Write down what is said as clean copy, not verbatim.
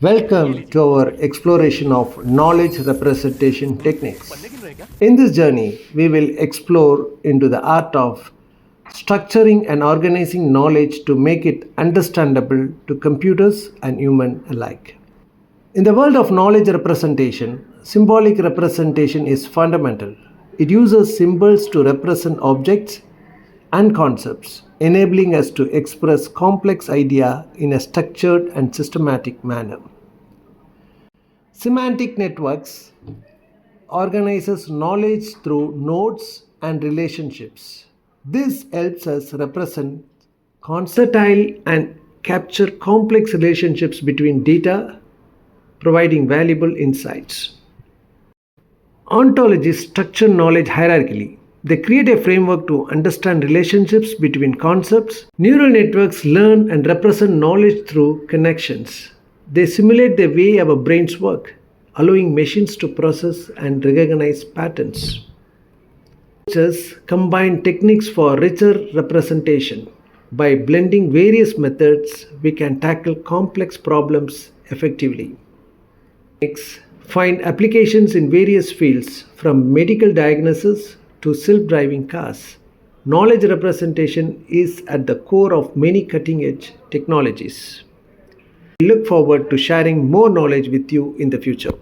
Welcome to our exploration of knowledge representation techniques. In this journey, we will explore into the art of structuring and organizing knowledge to make it understandable to computers and human alike. In the world of knowledge representation, symbolic representation is fundamental. It uses symbols to represent objects and concepts, enabling us to express complex ideas in a structured and systematic manner. Semantic networks organizes knowledge through nodes and relationships. This helps us represent concertile and capture complex relationships between data, providing valuable insights. Ontologies structure knowledge hierarchically. They create a framework to understand relationships between concepts. Neural networks learn and represent knowledge through connections. They simulate the way our brains work, allowing machines to process and recognize patterns. Researchers combine techniques for richer representation. By blending various methods, we can tackle complex problems effectively. Techniques find applications in various fields, from medical diagnosis to self-driving cars. Knowledge representation is at the core of many cutting-edge technologies. We look forward to sharing more knowledge with you in the future.